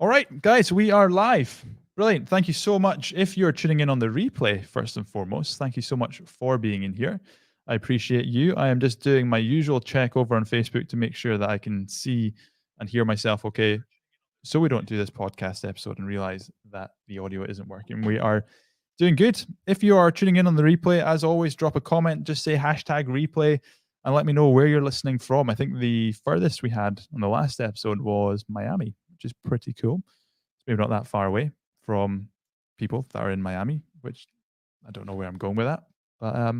All right, guys, we are live. Brilliant. Thank you so much. If you're tuning in on the replay, first and foremost, thank you so much for being in here. I appreciate you. I am just doing my usual check over on Facebook to make sure that I can see and hear myself okay, so we don't do this podcast episode and realize that the audio isn't working. We are doing good. If you are tuning in on the replay, as always, drop a comment, just say hashtag replay and let me know where you're listening from. I think the furthest we had on the last episode was Miami, which is pretty cool. It's maybe not that far away from people that are in Miami, which I don't know where I'm going with that. But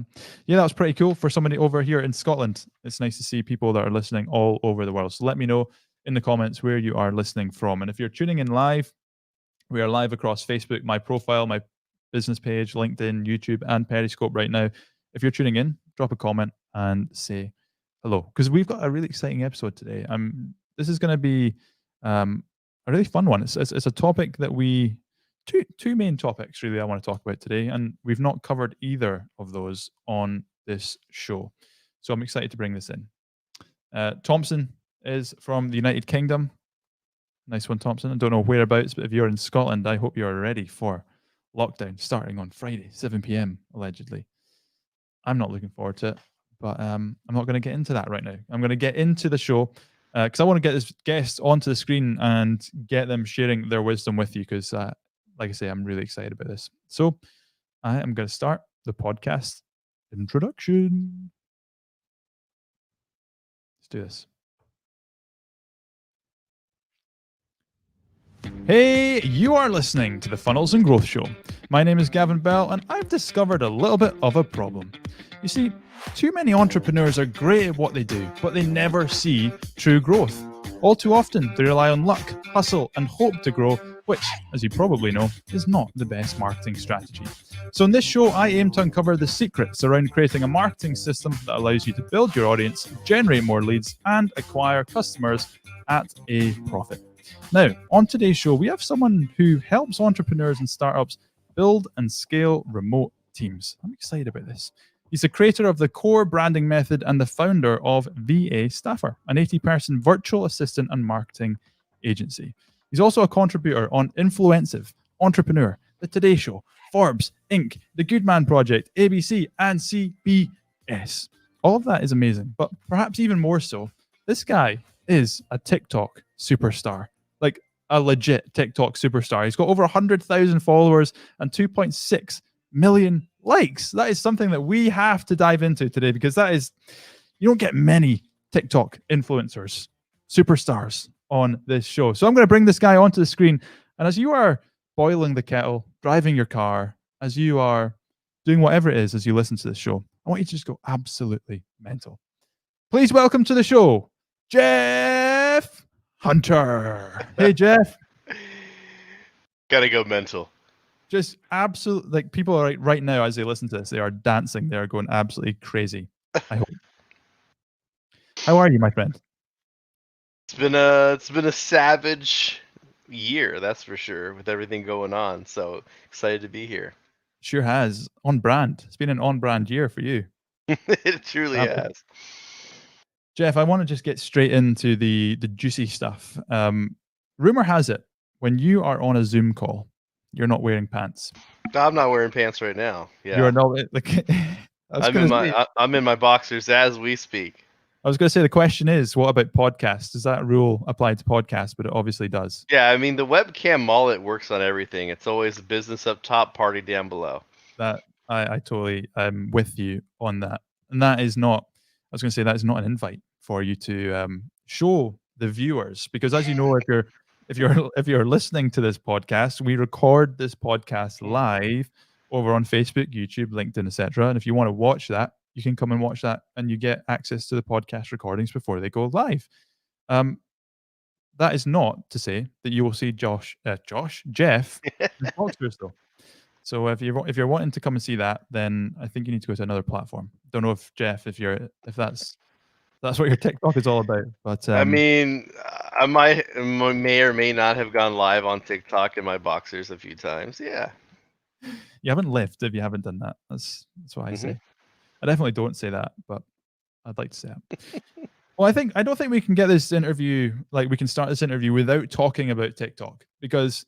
yeah, that was pretty cool for somebody over here in Scotland. It's nice to see people that are listening all over the world. So let me know in the comments where you are listening from. And if you're tuning in live, we are live across Facebook, my profile, my business page, LinkedIn, YouTube, and Periscope right now. If you're tuning in, drop a comment and say hello, because we've got a really exciting episode today. This is going to be a really fun one. It's a topic that we two main topics really I want to talk about today, and we've not covered either of those on this show. So I'm excited to bring this in. Thompson is from the United Kingdom. Nice one, Thompson. I don't know whereabouts, but if you're in Scotland, I hope you're ready for lockdown starting on Friday, 7 p.m. allegedly. I'm not looking forward to it, but I'm not going to get into that right now. I'm going to get into the show because I want to get this guest onto the screen and get them sharing their wisdom with you because, like I say, I'm really excited about this. So I am going to start the podcast introduction. Let's do this. Hey, you are listening to the Funnels and Growth Show. My name is Gavin Bell, and I've discovered a little bit of a problem. You see, too many entrepreneurs are great at what they do, but they never see true growth. All too often, they rely on luck, hustle, and hope to grow, which, as you probably know, is not the best marketing strategy. So in this show, I aim to uncover the secrets around creating a marketing system that allows you to build your audience, generate more leads, and acquire customers at a profit. Now, on today's show, we have someone who helps entrepreneurs and startups build and scale remote teams. I'm excited about this. He's the creator of the core branding method and the founder of VA Staffer, an 80-person virtual assistant and marketing agency. He's also a contributor on Influensive, Entrepreneur, The Today Show, Forbes, Inc., The Good Man Project, ABC, and CBS. All of that is amazing, but perhaps even more so, this guy is a TikTok superstar. Like a legit TikTok superstar. He's got over 100,000 followers and 2.6 million likes. That is something that we have to dive into today because you don't get many TikTok influencers, superstars on this show. So I'm going to bring this guy onto the screen. And as you are boiling the kettle, driving your car, as you are doing whatever it is as you listen to this show, I want you to just go absolutely mental. Please welcome to the show, Jeff Hunter. Hey, Jeff. Gotta go mental. Just absolutely, like people are right now as they listen to this, they are dancing. They are going absolutely crazy. I hope. How are you, my friend? It's been a savage year, that's for sure, with everything going on. So excited to be here. Sure has. On brand. It's been an on-brand year for you. It truly has. Jeff, I want to just get straight into the juicy stuff. Rumor has it, when you are on a Zoom call, you're not wearing pants. I'm not wearing pants right now. Yeah. You're not like I'm in my boxers as we speak. I was going to say the question is, what about podcasts? Does that rule apply to podcasts? But it obviously does. Yeah, I mean the webcam mullet works on everything. It's always business up top, party down below. That I totally am with you on that. And that is not, I was going to say that is not an invite for you to show the viewers, because as you know, if you're listening to this podcast, we record this podcast live over on Facebook, YouTube, LinkedIn, etc. And if you want to watch that, you can come and watch that, and you get access to the podcast recordings before they go live. That is not to say that you will see Jeff in boxers though. So if you're wanting to come and see that, then I think you need to go to another platform. Don't know if Jeff, if that's what your TikTok is all about. But I mean, I may or may not have gone live on TikTok in my boxers a few times. Yeah. You haven't lived if you haven't done that. That's what I say. I definitely don't say that, but I'd like to say it. Well, I don't think we can get this interview, like we can start this interview without talking about TikTok, because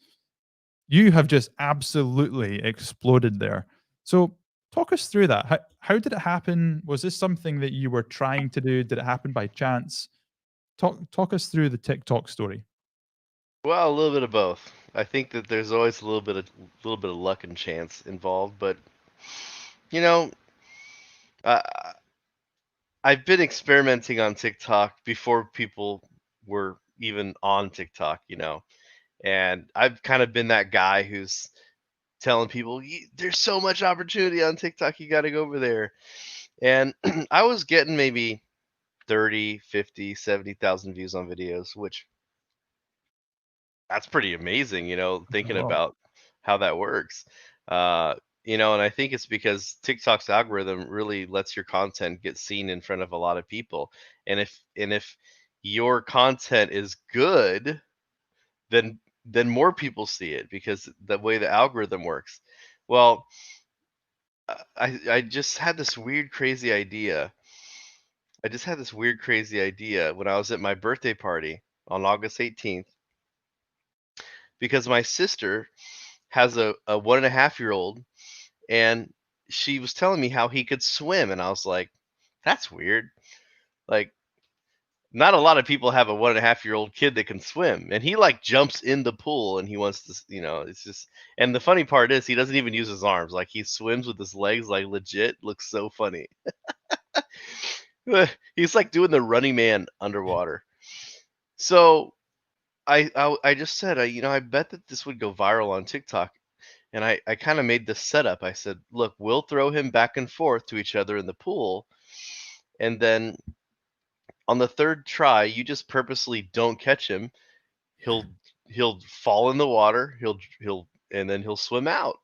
you have just absolutely exploded there. So talk us through that. How did it happen? Was this something that you were trying to do? Did it happen by chance? Talk us through the TikTok story. Well, a little bit of both. I think that there's always a little bit of luck and chance involved, but you know, uh, I've been experimenting on TikTok before people were even on TikTok, and I've kind of been that guy who's telling people, there's so much opportunity on TikTok, you got to go over there. And I was getting maybe 30, 50, 70,000 views on videos, which that's pretty amazing, That's a thinking lot. about how that works. Uh, and I think it's because TikTok's algorithm really lets your content get seen in front of a lot of people. And if your content is good, then more people see it because the way the algorithm works. Well, I just had this weird crazy idea. I just had this weird crazy idea when I was at my birthday party on August 18th, because my sister has a 1.5-year old, and she was telling me how he could swim, and I was like, that's weird. Like, not a lot of people have a 1.5-year-old kid that can swim, and he like jumps in the pool and he wants to, it's just. And the funny part is he doesn't even use his arms, like he swims with his legs, like legit looks so funny. He's like doing the Running Man underwater. So I just said, I bet that this would go viral on TikTok. And I kind of made this setup. I said, look, we'll throw him back and forth to each other in the pool. And then on the third try, you just purposely don't catch him. He'll he'll fall in the water. And then he'll swim out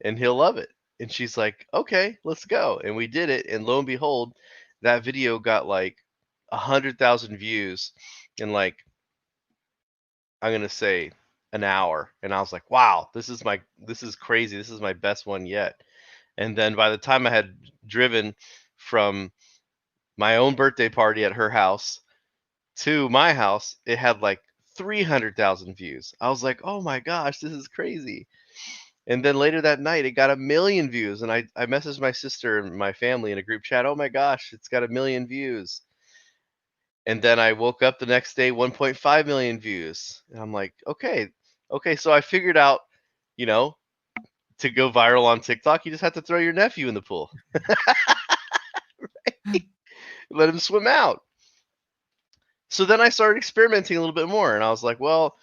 and he'll love it. And she's like, okay, let's go. And we did it. And lo and behold, that video got like 100,000 views in, like, I'm gonna say, an hour. And I was like, wow, this is crazy. This is my best one yet. And then by the time I had driven from my own birthday party at her house to my house, it had like 300,000 views. I was like, oh my gosh, this is crazy. And then later that night, it got 1 million views. And I messaged my sister and my family in a group chat, oh my gosh, it's got 1 million views. And then I woke up the next day, 1.5 million views. And I'm like, okay, so I figured out, you know, to go viral on TikTok, you just have to throw your nephew in the pool, let him swim out. So then I started experimenting a little bit more, and I was like, well,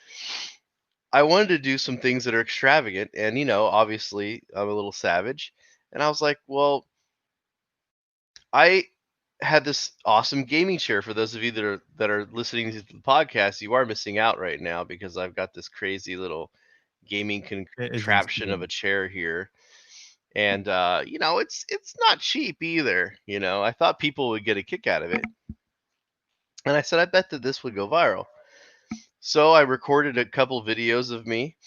I wanted to do some things that are extravagant, and obviously I'm a little savage. And I was like, well, I had this awesome gaming chair. For those of you that are listening to the podcast, you are missing out right now because I've got this crazy little gaming It is contraption of a insane. chair here. And it's not cheap either. I thought people would get a kick out of it. And I said, I bet that this would go viral. So I recorded a couple videos of me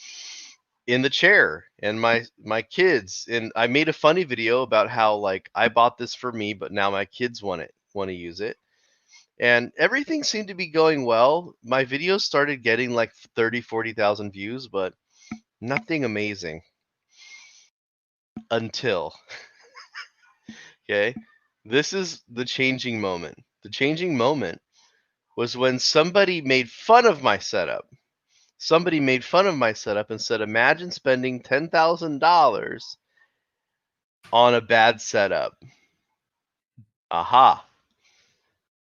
in the chair and my kids, and I made a funny video about how, like, I bought this for me, but now my kids want to use it. And everything seemed to be going well. My videos started getting like 30, 40,000 views, but nothing amazing until, okay, this is the changing moment. The changing moment was when somebody made fun of my setup. Somebody made fun of my setup and said, imagine spending $10,000 on a bad setup. Aha.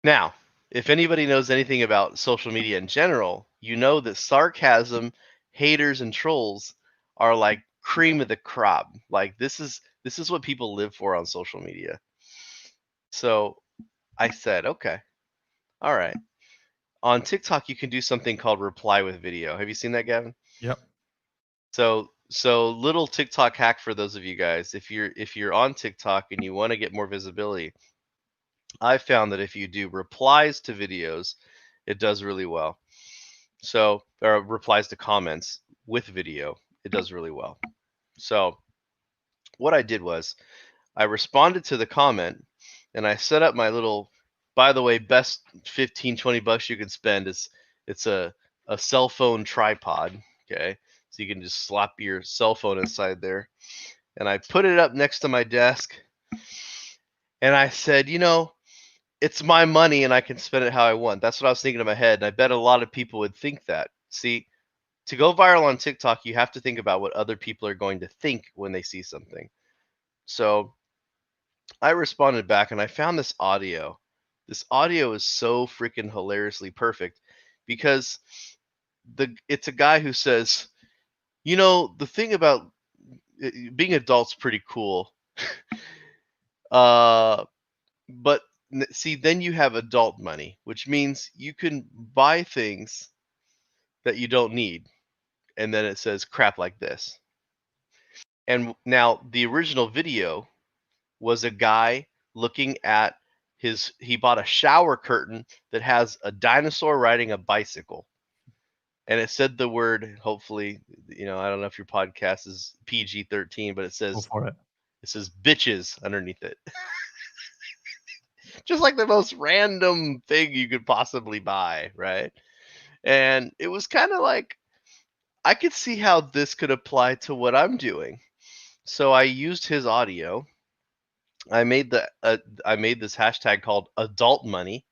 Now, if anybody knows anything about social media in general, you know that sarcasm, haters, and trolls are like cream of the crop. Like, this is what people live for on social media. So I said, okay, all right. On TikTok, you can do something called reply with video. Have you seen that, Gavin? Yep. So little TikTok hack for those of you guys. If you're on TikTok and you want to get more visibility, I found that if you do replies to videos, it does really well. So, or replies to comments with video, it does really well. So what I did was I responded to the comment and I set up my little By the way, best 15, 20 bucks you can spend is it's a cell phone tripod. Okay. So you can just slap your cell phone inside there. And I put it up next to my desk. And I said, it's my money and I can spend it how I want. That's what I was thinking in my head. And I bet a lot of people would think that. See, to go viral on TikTok, you have to think about what other people are going to think when they see something. So I responded back and I found this audio. This audio is so freaking hilariously perfect because it's a guy who says, the thing about being adult's pretty cool. But see, then you have adult money, which means you can buy things that you don't need. And then it says crap like this. And now the original video was a guy looking at he bought a shower curtain that has a dinosaur riding a bicycle. And it said the word, hopefully, I don't know if your podcast is PG-13, but it Go says for it. bitches underneath it. Just like the most random thing you could possibly buy, right? And it was kind of like I could see how this could apply to what I'm doing. So I used his audio. I made this hashtag called adult money.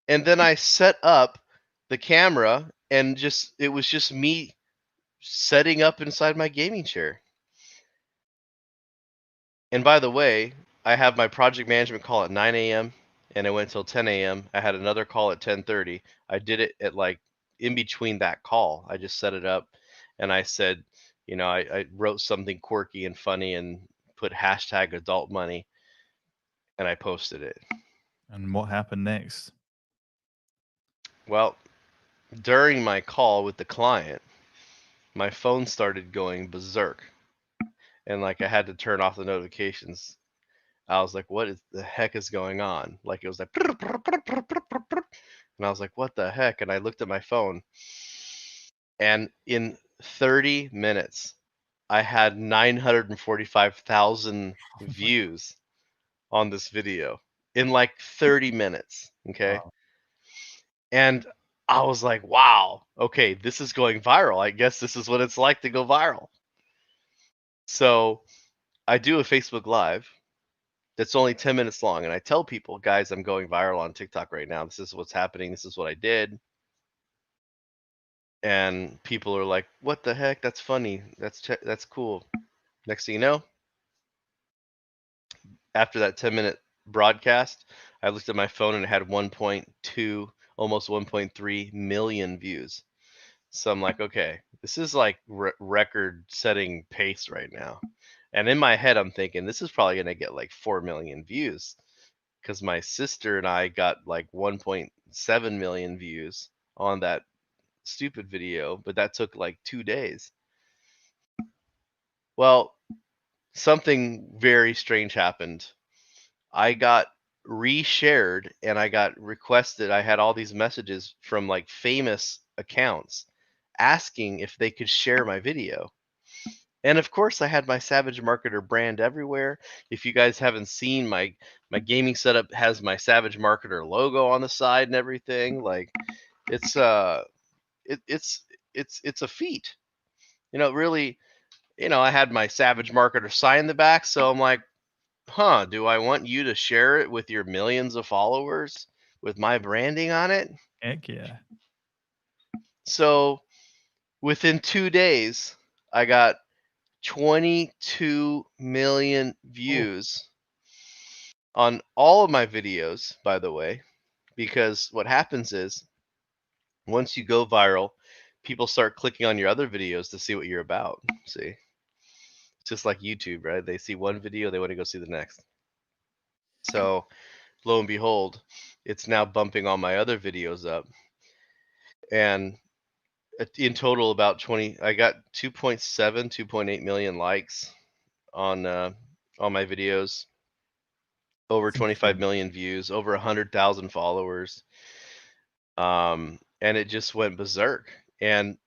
And then I set up the camera and it was just me setting up inside my gaming chair. And by the way, I have my project management call at 9 a.m. and it went till 10 a.m. I had another call at 10:30. I did it at like in between that call. I just set it up and I said, I wrote something quirky and funny and put hashtag adult money and I posted it. And what happened next? Well, during my call with the client, my phone started going berserk. And like I had to turn off the notifications. I was like, what the heck is going on? Like it was like, and I was like, what the heck? And I looked at my phone and in 30 minutes, I had 945,000 views on this video in like 30 minutes. Okay. Wow. And I was like, wow, okay, this is going viral. I guess this is what it's like to go viral. So I do a Facebook Live that's only 10 minutes long. And I tell people, guys, I'm going viral on TikTok right now. This is what's happening. This is what I did. And people are like, what the heck? That's funny. That's cool. Next thing you know, after that 10-minute broadcast, I looked at my phone and it had 1.2, almost 1.3 million views. So I'm like, okay, this is like record-setting pace right now. And in my head, I'm thinking this is probably going to get like 4 million views because my sister and I got like 1.7 million views on that stupid video, but that took like 2 days. Well, something very strange happened. I got reshared and I got requested. I had all these messages from like famous accounts asking if they could share my video. And of course, I had my Savage Marketer brand everywhere. If you guys haven't seen my gaming setup, has my Savage Marketer logo on the side and everything. Like, it's it's a feat. Really. I had my Savage Marketer sign in the back, so I'm like, huh? Do I want you to share it with your millions of followers with my branding on it? Heck yeah. So within 2 days, I got 22 million Oh, views on all of my videos, by the way, because what happens is once you go viral, people start clicking on your other videos to see what you're about. See, it's just like YouTube, right? They see one video, they want to go see the next. So lo and behold, it's now bumping all my other videos up. And in total, about 20, I got 2.7, 2.8 million likes on my videos, over it's 25 insane. million views, over 100,000 followers. And it just went berserk. And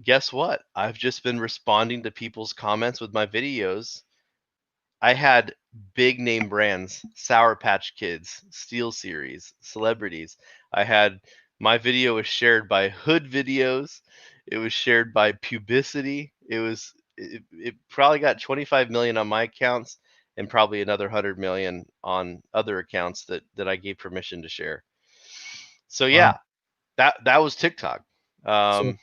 guess what? I've just been responding to people's comments with my videos. I had big name brands, Sour Patch Kids, Steel Series, celebrities. I had my video was shared by Hood Videos. It was shared by Pubicity. It probably got 25 million on my accounts and probably another 100 million on other accounts that I gave permission to share. So Wow. yeah, that was TikTok. So Um,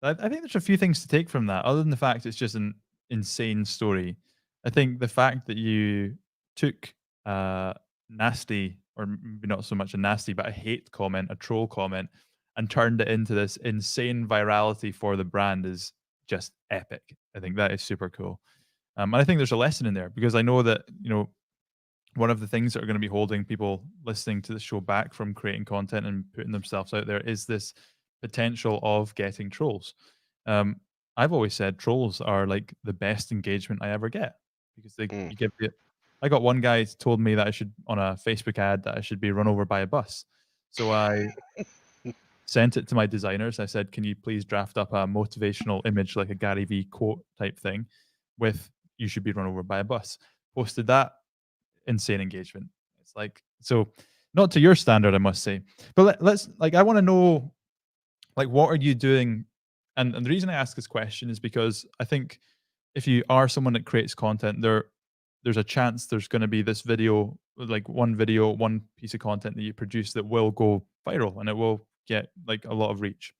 I think there's a few things to take from that, other than the fact it's just an insane story. I think the fact that you took a nasty, or maybe not so much a nasty, but a hate comment, a troll comment, and turned it into this insane virality for the brand is just epic. I think that is super cool. And I think there's a lesson in there because I know that, one of the things that are going to be holding people listening to the show back from creating content and putting themselves out there is this potential of getting trolls. Um, I've always said trolls are like the best engagement I ever get because they mm. you give it. I got one guy told me that I should on a Facebook ad that I should be run over by a bus. So I sent it to my designers. I said, "Can you please draft up a motivational image like a Gary V quote type thing with you should be run over by a bus." Posted that, insane engagement. It's like so not to your standard, I must say. But let's like I want to know like what are you doing? And the reason I ask this question is because I think if you are someone that creates content, there's a chance there's going to be this video, like one video, one piece of content that you produce that will go viral and it will get like a lot of reach.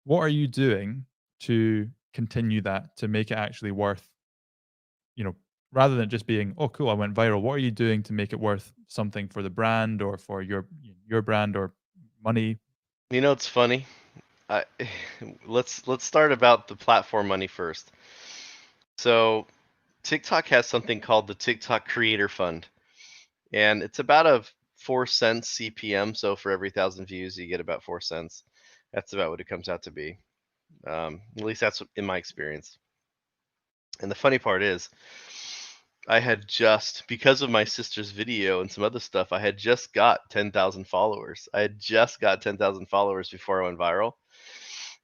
What are you doing to continue that to make it actually worth, you know, rather than just being, "Oh, cool, I went viral." What are you doing to make it worth something for the brand or for your brand or money? You know, it's funny. I, let's start about the platform money first. So TikTok has something called the TikTok Creator Fund, and it's about a 4 cents CPM. So for every 1,000 views, you get about 4 cents. That's about what it comes out to be. At least that's in my experience. And the funny part is, I had just, because of my sister's video and some other stuff, I had just got 10,000 followers. I had just got 10,000 followers before I went viral.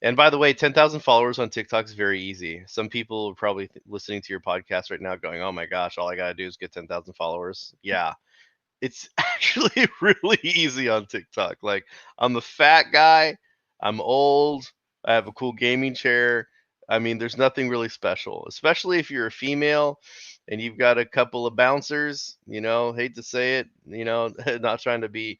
And by the way, 10,000 followers on TikTok is very easy. Some people are probably listening to your podcast right now going, oh my gosh, all I got to do is get 10,000 followers. Yeah, it's actually really easy on TikTok. Like, I'm a fat guy, I'm old, I have a cool gaming chair. I mean, there's nothing really special, especially if you're a female and you've got a couple of bouncers, hate to say it, not trying to be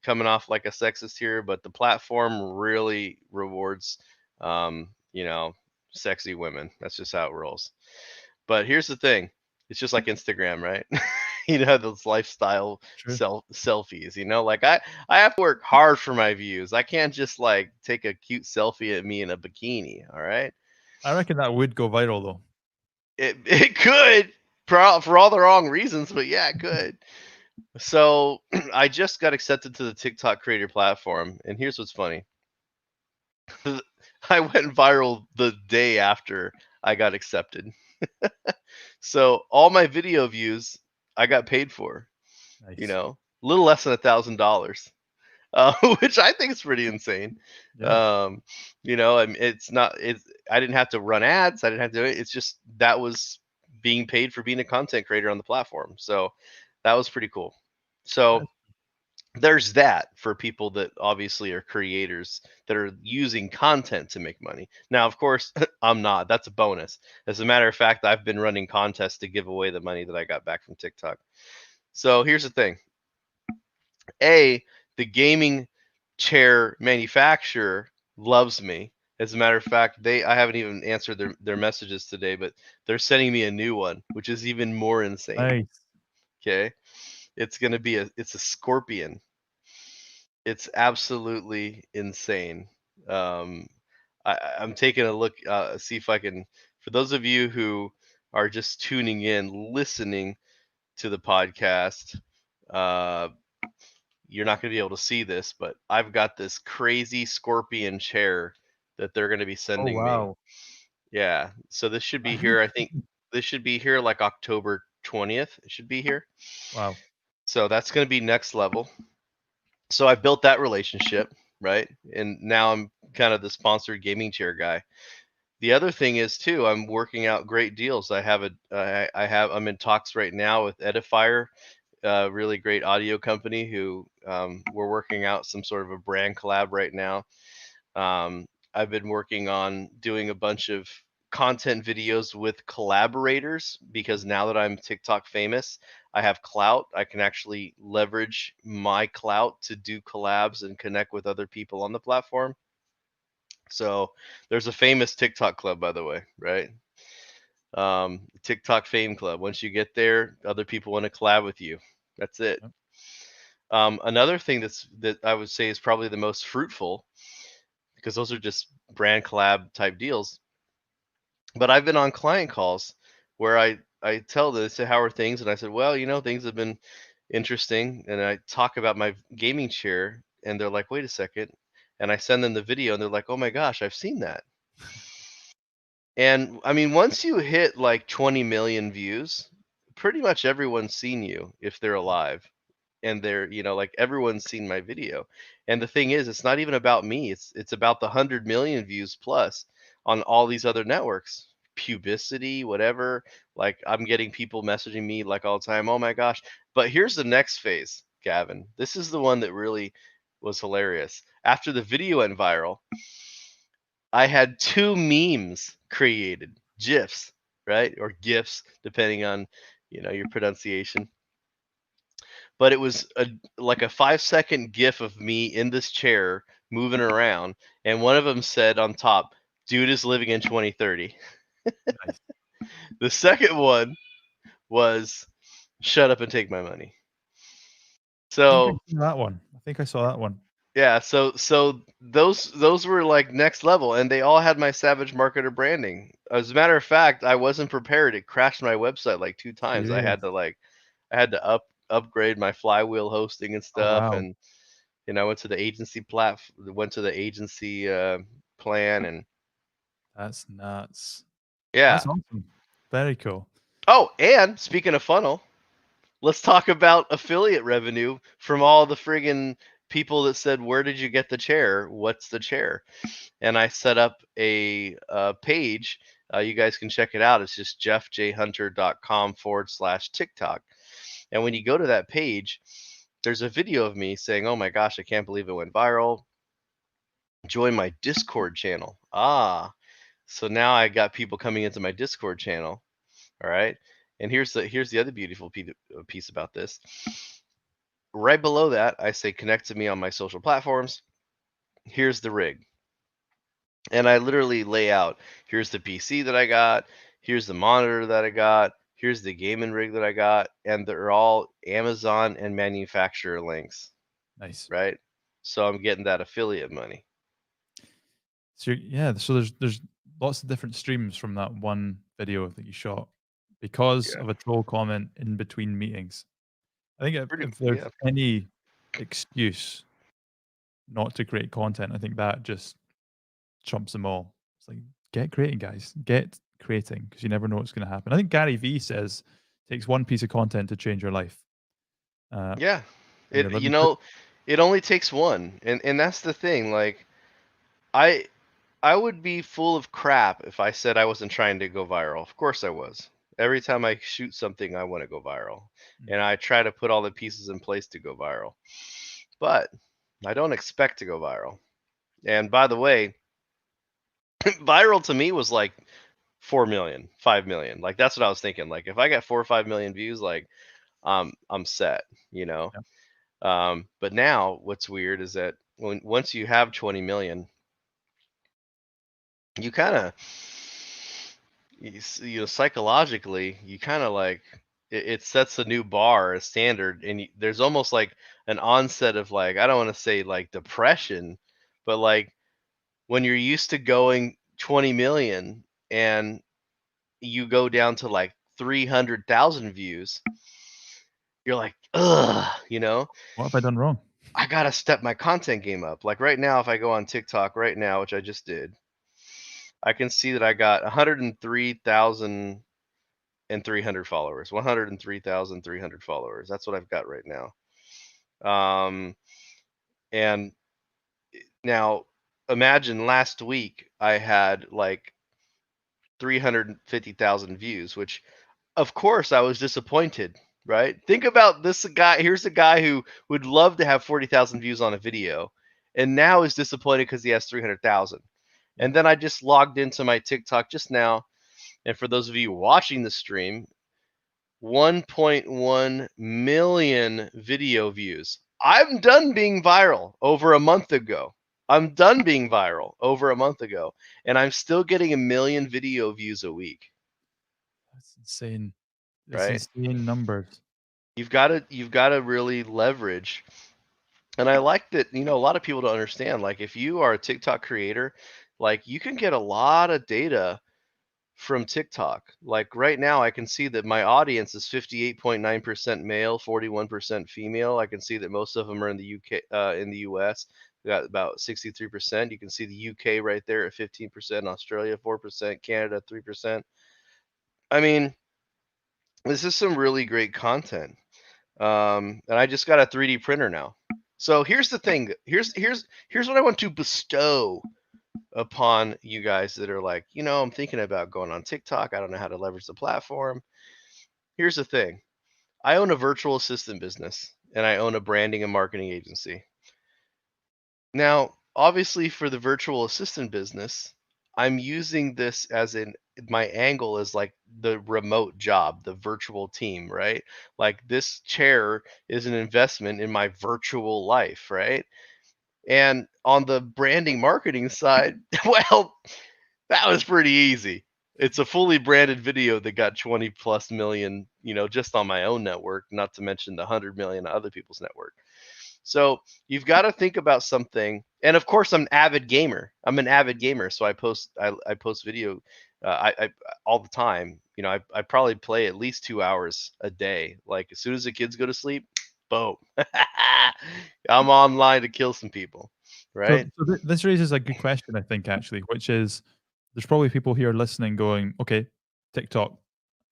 coming off like a sexist here, but the platform really rewards, um, you know, sexy women. That's just how it rolls. But here's the thing: it's just like Instagram, right? Those lifestyle True. selfies. Like I have to work hard for my views. I can't just like take a cute selfie at me in a bikini. All right, I reckon that would go viral though. it could for all the wrong reasons, but yeah, it could. So I just got accepted to the TikTok creator platform, and here's what's funny. I went viral the day after I got accepted. So all my video views I got paid for, Nice. a little less than $1,000, which I think is pretty insane. Yeah. I mean, I didn't have to run ads. I didn't have to do it. It's just that was being paid for being a content creator on the platform. So that was pretty cool. So That's there's that for people that obviously are creators that are using content to make money. Now, of course, I'm not. That's a bonus. As a matter of fact, I've been running contests to give away the money that I got back from TikTok. So here's the thing. The gaming chair manufacturer loves me. As a matter of fact, I haven't even answered their messages today, but they're sending me a new one, which is even more insane. nice. Okay. It's a scorpion. It's absolutely insane. Um, I'm taking a look, see if I can. For those of you who are just tuning in, listening to the podcast, uh, you're not going to be able to see this, but I've got this crazy scorpion chair that they're going to be Oh sending me. wow. Yeah, so this should be here. I think this should be here like October 20th. It should be here. Wow. So that's going to be next level. So I built that relationship, right? And now I'm kind of the sponsored gaming chair guy. The other thing is too, I'm working out great deals. I'm in talks right now with Edifier, a really great audio company who we're working out some sort of a brand collab right now. I've been working on doing a bunch of content videos with collaborators because now that I'm TikTok famous, I have clout. I can actually leverage my clout to do collabs and connect with other people on the platform. So there's a famous TikTok club, by the way, right? TikTok Fame Club. Once you get there, other people want to collab with you. That's it. Yep. Another thing that I would say is probably the most fruitful, because those are just brand collab type deals. But I've been on client calls where I tell them, they say, how are things? And I said, well, things have been interesting. And I talk about my gaming chair, and they're like, wait a second. And I send them the video, and they're like, oh my gosh, I've seen that. And I mean, once you hit like 20 million views, pretty much everyone's seen you if they're alive. And they're, like everyone's seen my video. And the thing is, it's not even about me. It's about the 100 million views plus on all these other networks. Pubicity, whatever. Like I'm getting people messaging me like all the time, oh my gosh. But here's the next phase, Gavin. This is the one that really was hilarious. After the video went viral, I had 2 memes created, GIFs, right? Or GIFs, depending on, your pronunciation. But it was like a 5-second GIF of me in this chair moving around, and one of them said on top, "Dude is living in 2030." Nice. The second one was, "Shut up and take my money." I think I So saw that one. I think I saw that one. yeah, so those were like next level, and they all had my Savage Marketer branding. As a matter of fact, I wasn't prepared. It crashed my website like 2 times. Serious. I had to upgrade my Flywheel hosting and Oh stuff, wow. and I went to the agency plan, and That's nuts. yeah. That's awesome. Very cool. Oh, and speaking of funnel, let's talk about affiliate revenue from all the friggin' people that said, "Where did you get the chair? What's the chair?" And I set up a page. You guys can check it out. It's just jeffjhunter.com/TikTok. And when you go to that page, there's a video of me saying, "Oh my gosh, I can't believe it went viral. Join my Discord channel." So now I got people coming into my Discord channel. All right. And here's the other beautiful piece about this. Right below that, I say connect to me on my social platforms. Here's the rig. And I literally lay out, here's the PC that I got, here's the monitor that I got, here's the gaming rig that I got, and they're all Amazon and manufacturer links, Nice. right? So I'm getting that affiliate money. So yeah, so there's lots of different streams from that one video that you shot because Yeah. of a troll comment in between meetings. I think if there's Yeah. any excuse not to create content, I think that just trumps them all. It's like get creating, guys. Get creating because you never know what's going to happen. I think Gary Vee says it takes one piece of content to change your life. Yeah. And you're It living proof. it only takes one. And that's the thing. Like I I would be full of crap if I said I wasn't trying to go viral. Of course I was. Every time I shoot something, I want to go viral. Mm, And I try to put all the pieces in place to go viral. But I don't expect to go viral. And by the way, viral to me was like 4 million, 5 million. Like that's what I was thinking. Like if I got 4 or 5 million views, like I'm set, you know. yeah. But now what's weird is that once you have 20 million, you kind of psychologically you kind of like it sets a new bar, a standard, and there's almost like an onset of like, I don't want to say like depression, but like when you're used to going 20 million and you go down to like 300,000 views, you're like, ugh, What have I done wrong? I gotta step my content game up. Like right now, if I go on TikTok right now, which I just did, I can see that I got 103,300 followers. 103,300 followers. That's what I've got right now. And now imagine last week I had like 350,000 views, which of course I was disappointed, right? Think about this guy. Here's a guy who would love to have 40,000 views on a video and now is disappointed because he has 300,000. Yeah. And then I just logged into my TikTok just now. And for those of you watching the stream, 1.1 million video views. I'm done being viral over a month ago. I'm done being viral over a month ago, and I'm still getting 1 million video views a week, That's insane. It's right? insane numbers. You've got to really leverage. And I like that, a lot of people don't understand, like if you are a TikTok creator, like you can get a lot of data from TikTok. Like right now, I can see that my audience is 58.9% male, 41% female. I can see that most of them are in the UK, in the US. We got about 63%. You can see the UK right there at 15%, Australia 4%, Canada 3%. I mean, this is some really great content. And I just got a 3D printer now. So here's the thing. Here's what I want to bestow upon you guys that are like, I'm thinking about going on TikTok. I don't know how to leverage the platform. Here's the thing. I own a virtual assistant business and I own a branding and marketing agency. Now, obviously for the virtual assistant business, I'm using this as my angle is like the remote job, the virtual team, right? Like this chair is an investment in my virtual life, right? And on the branding marketing side, well, that was pretty easy. It's a fully branded video that got 20 plus million, just on my own network, not to mention the 100 million on other people's network. So you've got to think about something. And of course, I'm an avid gamer. So I post video I all the time. I probably play at least 2 hours a day. Like as soon as the kids go to sleep, boom, I'm online to kill some people, So, right? this raises a good question, I think, actually, which is there's probably people here listening going, okay, TikTok.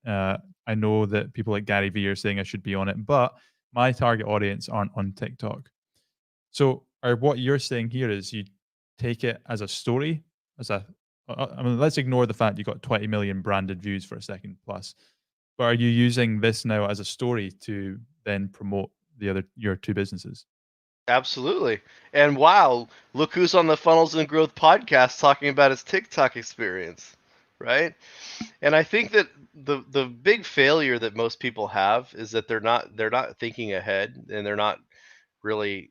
I know that people like Gary Vee are saying I should be on it, but my target audience aren't on TikTok. So, what you're saying here is you take it as a story, as I mean, let's ignore the fact you got 20 million branded views for a second plus. But are you using this now as a story to then promote your two businesses? Absolutely. And wow, look who's on the Funnels and Growth podcast talking about his TikTok experience, right? And I think that the big failure that most people have is that they're not thinking ahead, and they're not really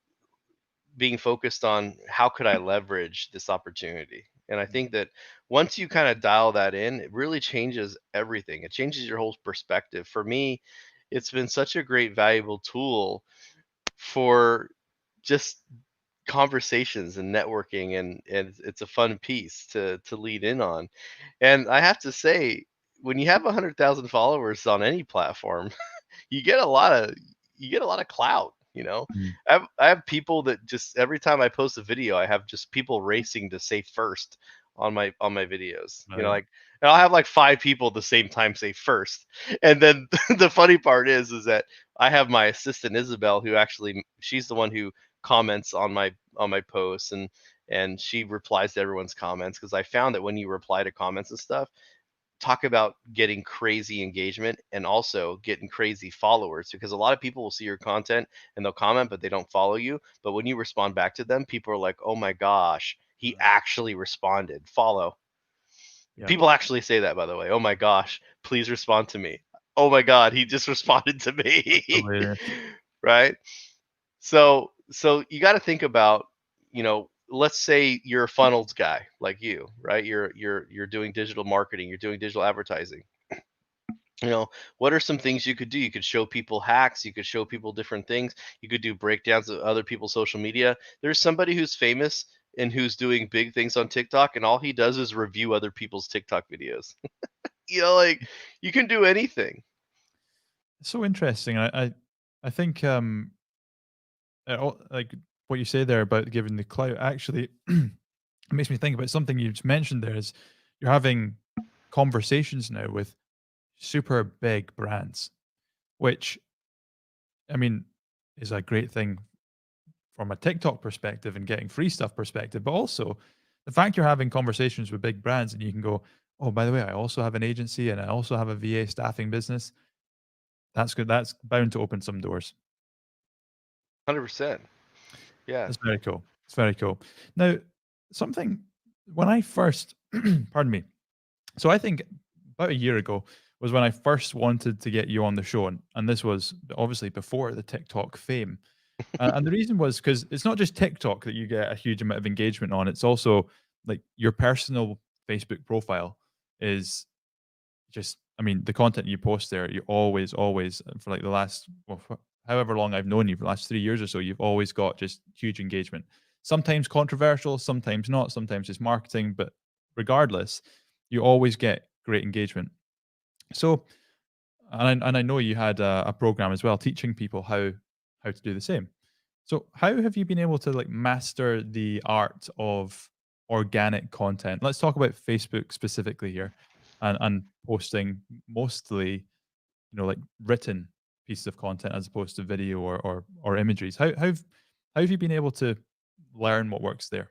being focused on how could I leverage this opportunity. And I think that once you kind of dial that in, it really changes everything. It changes your whole perspective. For me, it's been such a great valuable tool for just conversations and networking, and it's a fun piece to lead in on. And I have to say, when you have 100,000 followers on any platform, you get a lot of clout. Mm, I have people that just every time I post a video, I have just people racing to say first on my videos. right. Like, and I'll have like 5 people at the same time say first. And then the funny part is that I have my assistant Isabel, who actually she's the one who comments on my posts, and she replies to everyone's comments, because I found that when you reply to comments and stuff, talk about getting crazy engagement and also getting crazy followers, because a lot of people will see your content and they'll comment but they don't follow you, but when you respond back to them, people are like, oh my gosh, he Right. actually responded, follow. Yeah. People actually say that, by the way. Oh my gosh, please respond to me. Oh my god, he just responded to me. Hilarious. Right? So you got to think about, let's say you're a funnels guy like you, right? You're doing digital marketing, you're doing digital advertising. What are some things you could do? You could show people hacks, you could show people different things, you could do breakdowns of other people's social media. There's somebody who's famous and who's doing big things on TikTok, and all he does is review other people's TikTok videos. Like you can do anything. It's so interesting. I think like what you say there about giving the clout actually it makes me think about something you just mentioned there is you're having conversations now with super big brands, which I mean is a great thing from a TikTok perspective and getting free stuff perspective, but also the fact you're having conversations with big brands and you can go, Oh, by the way, I also have an agency and I also have a VA staffing business. That's good. That's bound to open some doors. 100%. Yeah. That's very cool. It's very cool. Now, something when I first, pardon me. So I think about a year ago was when I first wanted to get you on the show, and this was obviously before the TikTok fame. And the reason was because it's not just TikTok that you get a huge amount of engagement on. It's also like your personal Facebook profile is just, I mean, the content you post there, you always, for like the last, well, for however long I've known you, for the last 3 years or so, you've always got just huge engagement. Sometimes controversial, sometimes not, sometimes just marketing, but regardless, you always get great engagement. So, and I know you had a program as well teaching people how to do the same. So, how have you been able to like master the art of organic content? Let's talk about Facebook specifically here, and posting mostly, like written pieces of content as opposed to video or imageries. How have you been able to learn what works there?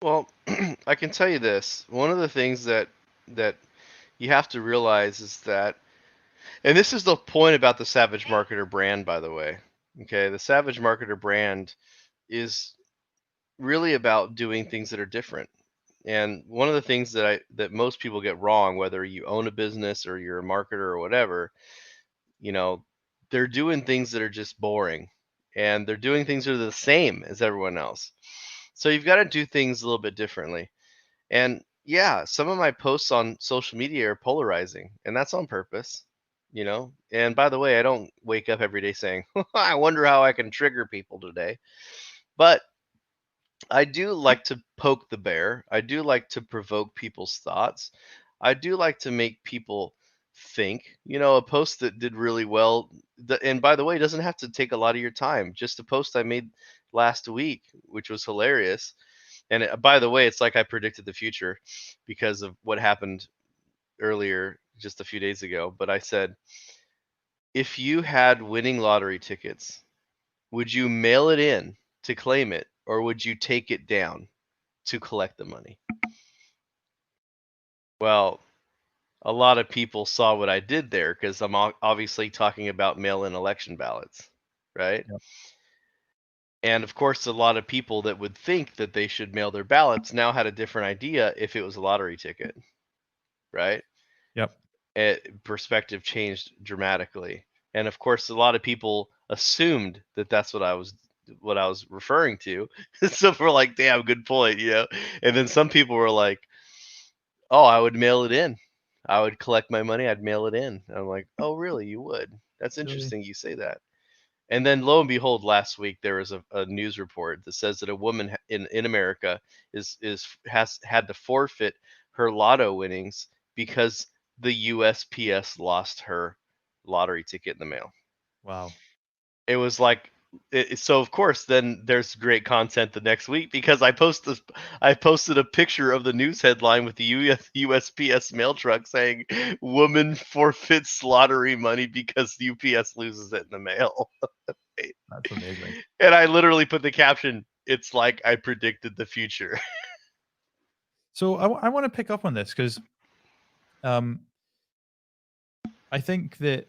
Well, I can tell you this. One of the things that you have to realize is that, and this is the point about the Savage Marketer brand, by the way. Okay, the Savage Marketer brand is really about doing things that are different. And one of the things that most people get wrong, whether you own a business or you're a marketer or whatever, you know, they're doing things that are just boring, and they're doing things that are the same as everyone else. So you've got to do things a little bit differently. And yeah, some of my posts on social media are polarizing, and that's on purpose. And by the way, I don't wake up every day saying, I wonder how I can trigger people today. But I do like to poke the bear. I do like to provoke people's thoughts. I do like to make people think. A post that did really well, and by the way, it doesn't have to take a lot of your time. Just a post I made last week, which was hilarious. And by the way, it's like I predicted the future because of what happened earlier just a few days ago. But I said, if you had winning lottery tickets, would you mail it in to claim it, or would you take it down to collect the money? Well, a lot of people saw what I did there because I'm obviously talking about mail in election ballots, right? Yep. And of course, a lot of people that would think that they should mail their ballots now had a different idea if it was a lottery ticket, right? Yep. Perspective changed dramatically. And of course, a lot of people assumed that that's what I was referring to. So we're like, damn, good point. And then some people were like, oh, I would mail it in. I would collect my money. I'd mail it in. And I'm like, oh, really? You would? That's Really? interesting. You say that. And then lo and behold, last week there was a news report that says that a woman in America has had to forfeit her lotto winnings because the USPS lost her lottery ticket in the mail. Wow. It was like, so of course then there's great content the next week because I posted a picture of the news headline with the USPS mail truck saying woman forfeits lottery money because UPS loses it in the mail. That's amazing. And I literally put the caption, it's like I predicted the future. So I want to pick up on this because um, I think that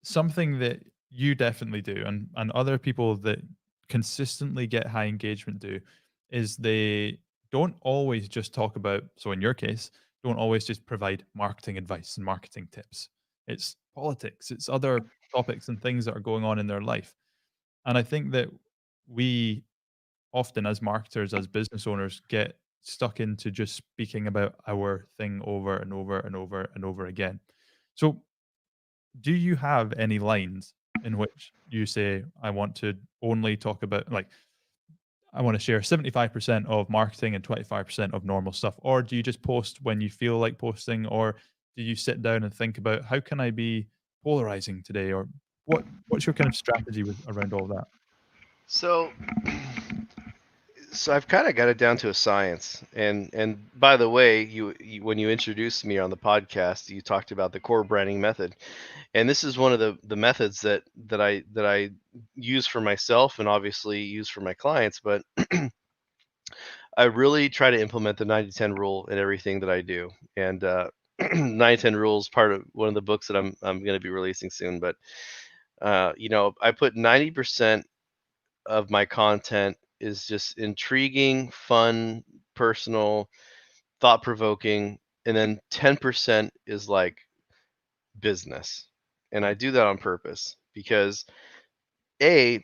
something that you definitely do, and other people that consistently get high engagement do, is they don't always just talk about, so in your case, don't always just provide marketing advice and marketing tips. It's politics, it's other topics and things that are going on in their life. And I think that we often, as marketers, as business owners, get stuck into just speaking about our thing over and over and over and over again. So do you have any lines in which you say, I want to only talk about, like, I want to share 75% of marketing and 25% of normal stuff? Or do you just post when you feel like posting? Or do you sit down and think about how can I be polarizing today? Or what's your kind of strategy around all that? So so I've kind of got it down to a science. And by the way, you when you introduced me on the podcast, you talked about the core branding method. And this is one of the methods that I use for myself and obviously use for my clients. But I really try to implement the 90-10 rule in everything that I do. And 90-10 rule is part of one of the books that I'm going to be releasing soon. But I put 90% of my content is just intriguing, fun, personal, thought provoking, and then 10% is like business. And I do that on purpose because I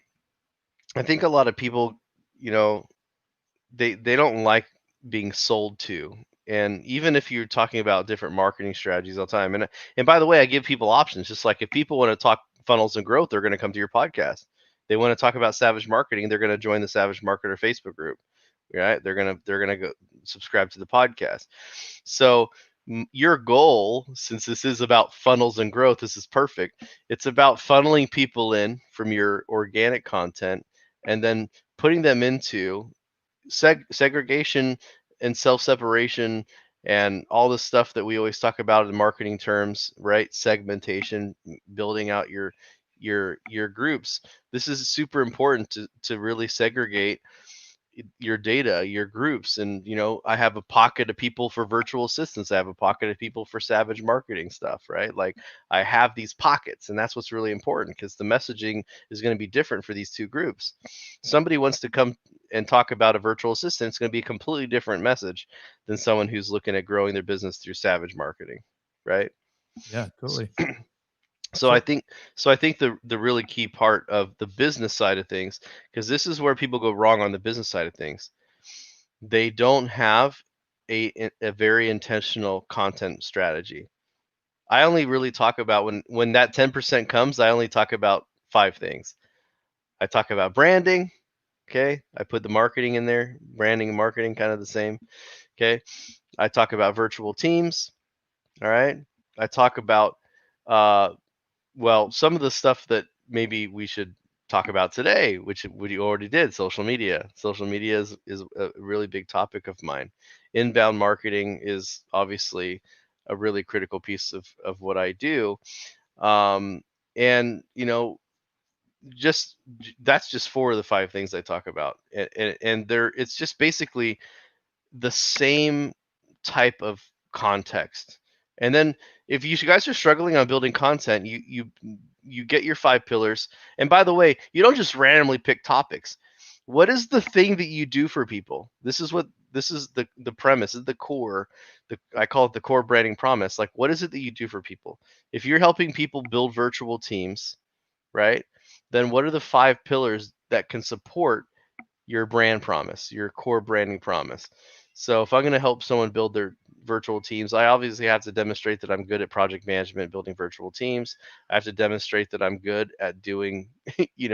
think a lot of people, you know, they don't like being sold to. And even if you're talking about different marketing strategies all the time, and by the way, I give people options. Just like if people want to talk funnels and growth, they're going to come to your podcast. They want to talk about savage marketing, they're going to join the Savage Marketer Facebook group. Right? They're gonna go subscribe to the podcast. So your goal, since this is about funnels and growth, this is perfect. It's about funneling people in from your organic content and then putting them into segregation and self-separation and all the stuff that we always talk about in marketing terms, right? Segmentation, building out your groups. This is super important to really segregate your data, your groups. And I have a pocket of people for virtual assistants, I have a pocket of people for savage marketing stuff, right? Like I have these pockets, and that's what's really important, because the messaging is going to be different for these two groups. Somebody wants to come and talk about a virtual assistant, it's going to be a completely different message than someone who's looking at growing their business through savage marketing, right? Yeah, totally. So I So think the really key part of the business side of things, because this is where people go wrong on the business side of things, they don't have a very intentional content strategy. I only really talk about when that 10% comes, I only talk about 5 things. I talk about branding, okay? I put the marketing in there, branding and marketing kind of the same, okay? I talk about virtual teams, all right? I talk about uh some of the stuff that maybe we should talk about today, which we already did, social media. Social media is a really big topic of mine. Inbound marketing is obviously a really critical piece of what I do. And just that's just 4 of the 5 things I talk about. And it's just basically the same type of context. And then if you guys are struggling on building content, you get your 5 pillars. And by the way, you don't just randomly pick topics. What is the thing that you do for people? This is the premise, this is the core. I call it the core branding promise. Like, what is it that you do for people? If you're helping people build virtual teams, right? Then what are the 5 pillars that can support your brand promise, your core branding promise? So if I'm going to help someone build their virtual teams, I obviously have to demonstrate that I'm good at project management, building virtual teams. I have to demonstrate that I'm good at doing,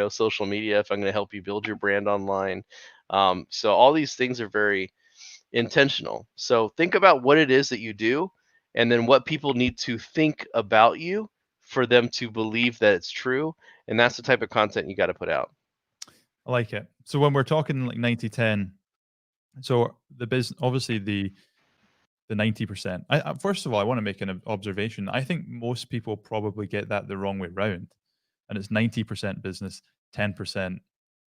social media if I'm going to help you build your brand online. So all these things are very intentional. So think about what it is that you do, and then what people need to think about you for them to believe that it's true. And that's the type of content you got to put out. I like it. So when we're talking like 90-10, so the business, obviously the 90%. First of all, I want to make an observation. I think most people probably get that the wrong way round, and it's 90% business, 10%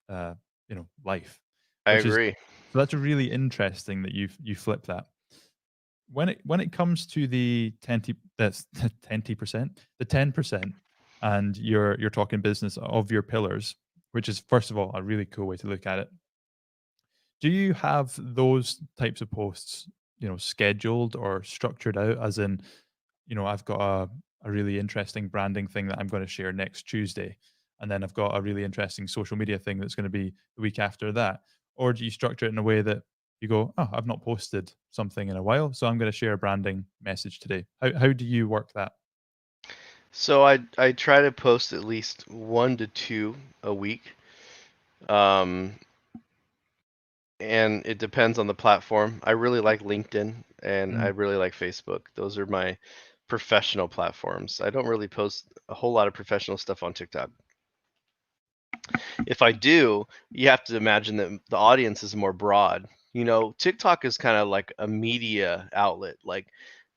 uh, life, I which is agree. so that's really interesting that you flip that. When it comes to the 10%, the 10%, and you're talking business of your pillars, which is first of all a really cool way to look at it. Do you have those types of posts, scheduled or structured out? As in, I've got a really interesting branding thing that I'm going to share next Tuesday, and then I've got a really interesting social media thing that's going to be the week after that. Or do you structure it in a way that you go, oh, I've not posted something in a while, so I'm going to share a branding message today? How do you work that? So I try to post at least 1 to 2 a week. Um, and it depends on the platform. I really like LinkedIn and I Mm. really like Facebook. Those are my professional platforms. I don't really post a whole lot of professional stuff on TikTok. If I do, you have to imagine that the audience is more broad. TikTok is kind of like a media outlet. Like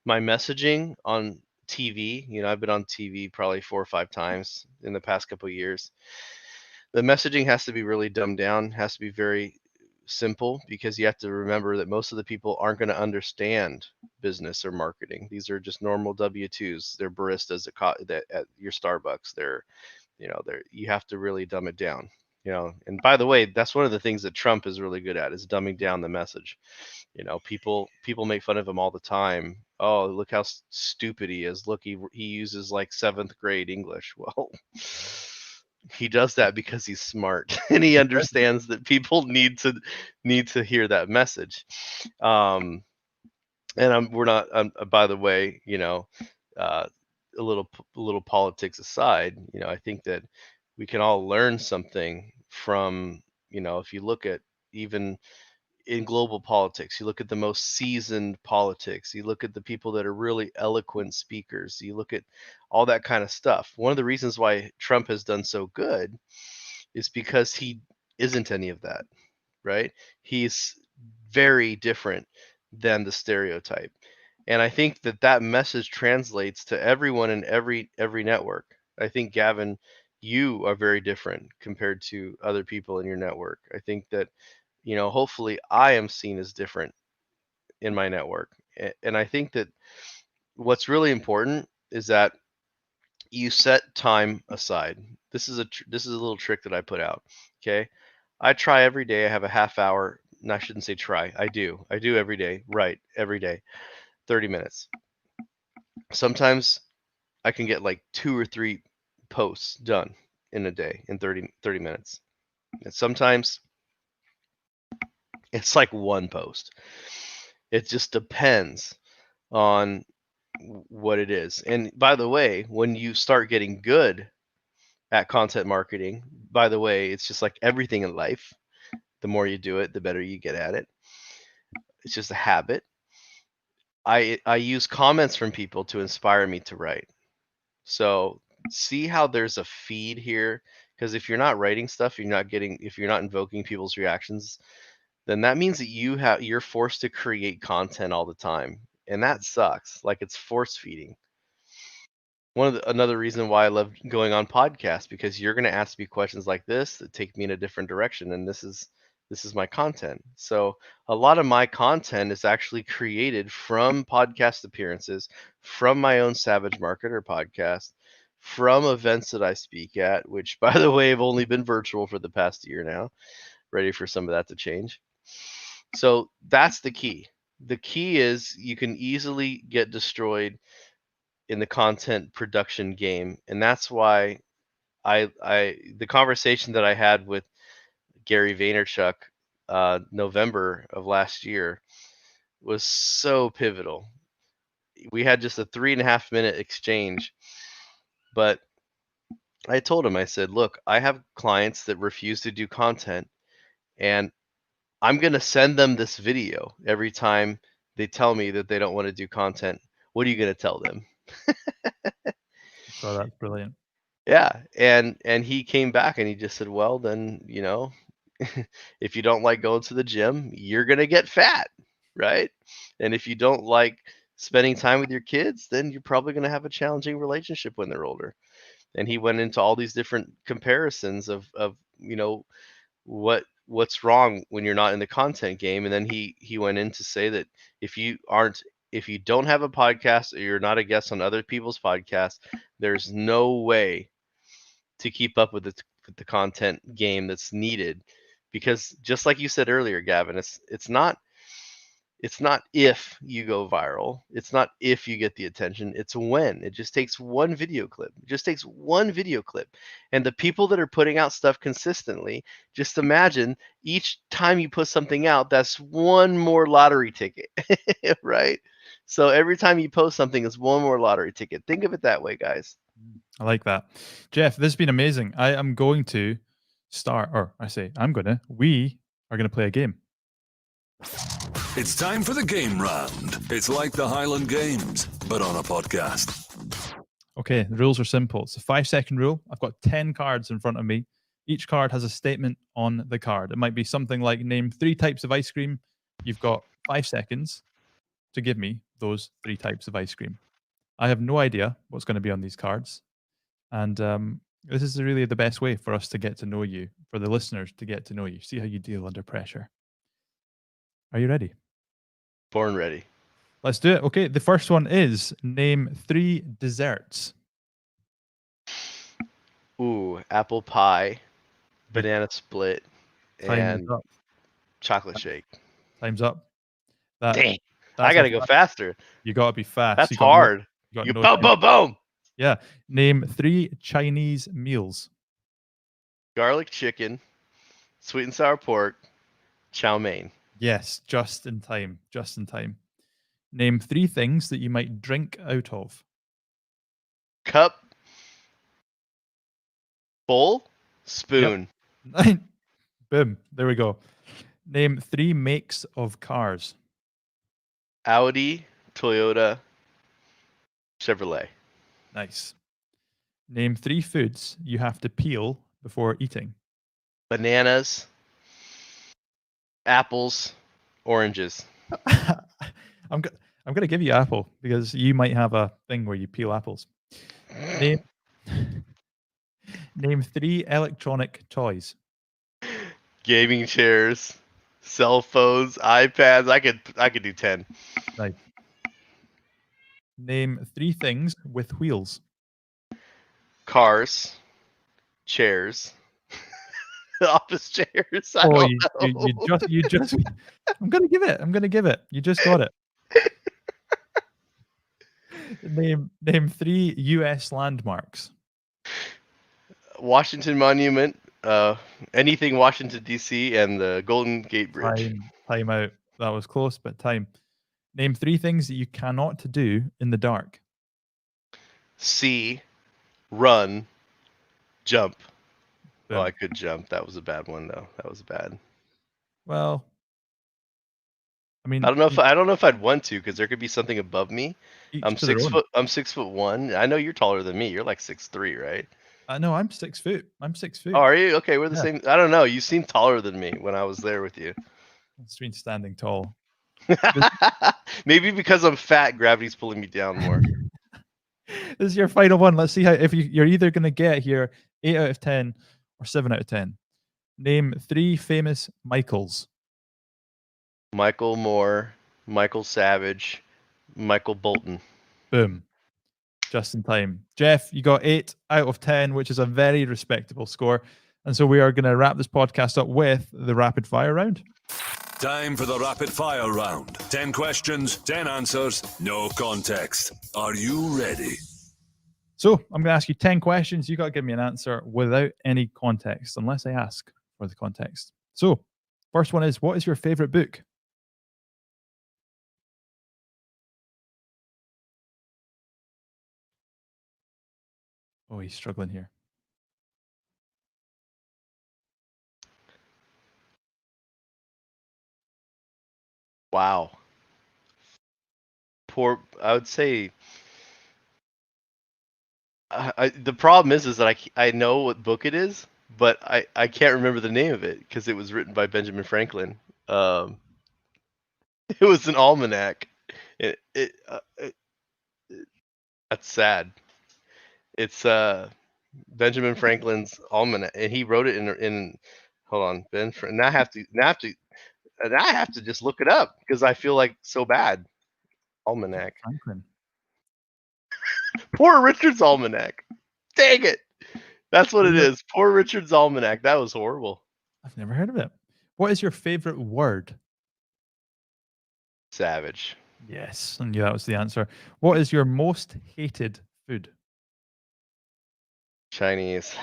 my messaging on TV, I've been on TV probably 4 or 5 times in the past couple of years. The messaging has to be really dumbed down, has to be very simple because you have to remember that most of the people aren't going to understand business or marketing. These are just normal W-2s. They're baristas at your Starbucks. You have to really dumb it down. And by the way, that's one of the things that Trump is really good at, is dumbing down the message. People make fun of him all the time. Oh, look how stupid he is. Look, he uses like 7th grade English. Well, he does that because he's smart and he understands that people need to hear that message. And we're not. By the way, a little politics aside, I think that we can all learn something from, if you look at even in global politics, you look at the most seasoned politics, you look at the people that are really eloquent speakers, you look at all that kind of stuff. One of the reasons why Trump has done so good is because he isn't any of that, right? He's very different than the stereotype. And I think that message translates to everyone in every network. I think, Gavin, you are very different compared to other people in your network. I think that, hopefully I am seen as different in my network. And I think that what's really important is that you set time aside. This is a little trick that I put out. Okay. I try every day. I have a half hour. And I shouldn't say try. I do every day. Right. Every day. 30 minutes. Sometimes I can get like 2 or 3 posts done in a day in 30 minutes. And sometimes it's like 1 post. It just depends on what it is. And by the way, when you start getting good at content marketing, by the way, it's just like everything in life. The more you do it, the better you get at it. It's just a habit. I use comments from people to inspire me to write. So see how there's a feed here, because if you're not writing stuff, if you're not invoking people's reactions, then that means that you're forced to create content all the time, and that sucks. Like, it's force feeding. Another reason why I love going on podcasts, because you're going to ask me questions like this that take me in a different direction, and this is my content. So a lot of my content is actually created from podcast appearances, from my own Savage Marketer podcast, from events that I speak at, which, by the way, have only been virtual for the past year now. Ready for some of that to change. So that's the key. The key is you can easily get destroyed in the content production game, and that's why the conversation that I had with Gary Vaynerchuk November of last year was so pivotal. We had just a 3.5 minute exchange, but I told him, I said, look, I have clients that refuse to do content, and I'm going to send them this video every time they tell me that they don't want to do content. What are you going to tell them? So that's brilliant. Yeah, and he came back and he just said, well, then, if you don't like going to the gym, you're going to get fat, right? And if you don't like spending time with your kids, then you're probably going to have a challenging relationship when they're older. And he went into all these different comparisons of what's wrong when you're not in the content game. And then he went in to say that if you don't have a podcast, or you're not a guest on other people's podcasts, there's no way to keep up with the content game that's needed. Because just like you said earlier, Gavin, it's not if you go viral, it's not if you get the attention, it's when. It just takes one video clip. And the people that are putting out stuff consistently, just imagine each time you put something out, that's one more lottery ticket. Right? So every time you post something, it's one more lottery ticket. Think of it that way, guys. I like that. Jeff, this has been amazing. I am going to we are going to play a game. It's time for the game round. It's like the Highland Games, but on a podcast. Okay, the rules are simple. It's a 5-second rule. I've got 10 cards in front of me. Each card has a statement on the card. It might be something like, name 3 types of ice cream. You've got 5 seconds to give me those 3 types of ice cream. I have no idea what's going to be on these cards. And this is really the best way for us to get to know you, for the listeners to get to know you, see how you deal under pressure. Are you ready? Born ready. Let's do it. Okay, the first one is name 3 desserts. Ooh, apple pie, Your banana split, time is and up. chocolate shake. Time's up. That Dang, I that's a gotta go fa- faster. you got to be fast. That's You got no, hard. you got You no boom, time. boom, boom. Yeah. Name 3 Chinese meals. Garlic chicken, sweet and sour pork, chow mein. Yes, just in time. Just in time. Name 3 things that you might drink out of. Cup, bowl, spoon. Boom. There we go. Name 3 makes of cars. Audi, Toyota, Chevrolet. Nice. Name 3 foods you have to peel before eating. Bananas, apples, oranges. I'm go- I'm going to give you apple because you might have a thing where you peel apples. Name Name 3 electronic toys. Gaming chairs, cell phones, iPads. I could do 10. Nice. Name 3 things with wheels. Cars, chairs, office chairs. I Oh, don't you know. just I'm going to give it. I'm going to give it. You just got it. Name 3 US landmarks. Washington Monument, anything Washington D.C. and the Golden Gate Bridge. Time out. That was close, but time. Name 3 things that you cannot do in the dark. See, run, jump. Boom. Oh, I could jump. That was a bad one though. That was bad. Well, I mean, I don't know if I'd want to because there could be something above me. each to their own. I'm 6'1". I know you're taller than me. You're like 6'3", right? No, I'm 6 foot. I'm 6 foot. Oh, are you? Okay, we're the Yeah. same. I don't know. You seem taller than me when I was there with you. It's been standing tall. Maybe because I'm fat, gravity's pulling me down more. This is your final one. Let's see how if you're either going to get here 8 out of 10 or 7 out of 10. Name 3 famous Michaels. Michael Moore, Michael Savage, Michael Bolton. Boom. Just in time. Jeff, you got 8 out of 10, which is a very respectable score. And so we are going to wrap this podcast up with the rapid fire round. Time for the rapid fire round. 10 questions, 10 answers, no context. Are you ready? So I'm going to ask you 10 questions. You got to give me an answer without any context, unless I ask for the context. So, first one is, what is your favorite book? Oh, he's struggling here. Wow. I would say. The problem is that I know what book it is, but I can't remember the name of it because it was written by Benjamin Franklin. It was an almanac. That's sad. It's Benjamin Franklin's almanac, and he wrote it in. Hold on, now I have to just look it up because I feel like so bad. Almanac. Franklin. Poor Richard's Almanac. Dang it. That's what it Yeah. is. Poor Richard's Almanac. That was horrible. I've never heard of it. What is your favorite word? Savage. Yes, and yeah, that was the answer. What is your most hated food? Chinese.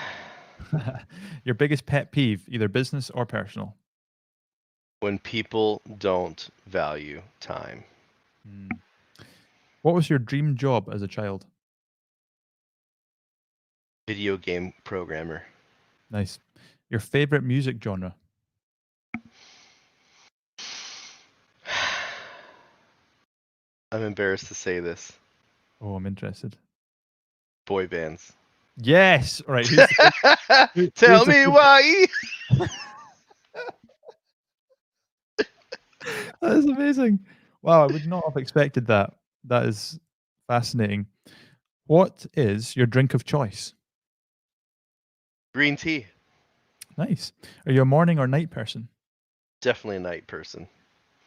Your biggest pet peeve, either business or personal? When people don't value time. What was your dream job as a child? Video game programmer. Nice. Your favorite music genre? I'm embarrassed to say this. Oh, I'm interested. Boy bands. Yes. All right. Tell me why. That is amazing. Wow, I would not have expected that. That is fascinating. What is your drink of choice? Green tea. Nice. Are you a morning or night person? Definitely a night person.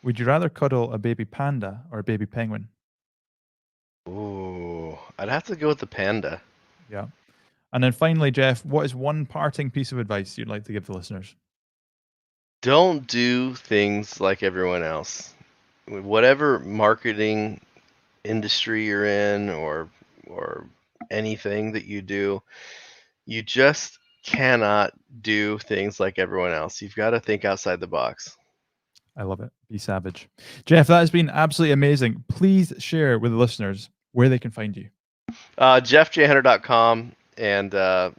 Would you rather cuddle a baby panda or a baby penguin? Ooh, I'd have to go with the panda. Yeah. And then finally, Jeff, what is one parting piece of advice you'd like to give the listeners? Don't do things like everyone else. Whatever marketing industry you're in, or anything that you do, you just cannot do things like everyone else. You've got to think outside the box. I love it. Be savage. Jeff, that has been absolutely amazing. Please share with the listeners where they can find you. JeffJHunter.com. And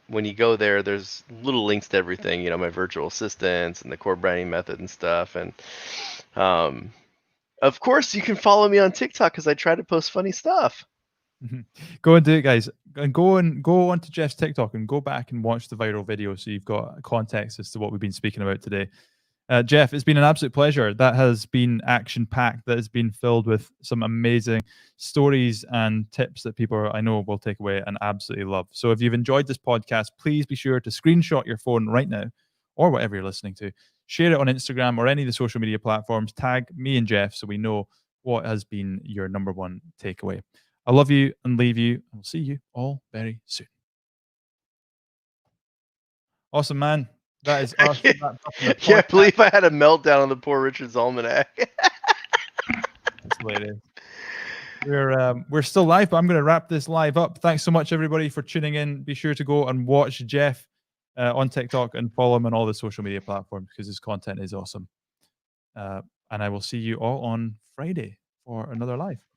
when you go there, there's little links to everything, my virtual assistants and the core branding method and stuff. And of course, you can follow me on TikTok because I try to post funny stuff. Go and do it, guys. And go onto Jeff's TikTok and go back and watch the viral video so you've got context as to what we've been speaking about today. Jeff, it's been an absolute pleasure. That has been action-packed. That has been filled with some amazing stories and tips that people I know will take away and absolutely love. So if you've enjoyed this podcast, please be sure to screenshot your phone right now or whatever you're listening to. Share it on Instagram or any of the social media platforms. Tag me and Jeff so we know what has been your number one takeaway. I love you and leave you. I'll see you all very soon. Awesome, man. That is us. Can't believe I had a meltdown on the Poor Richard's Almanac. That's what it is. We're still live, but I'm going to wrap this live up. Thanks so much, everybody, for tuning in. Be sure to go and watch Jeff on TikTok and follow him on all the social media platforms because his content is awesome. And I will see you all on Friday for another live.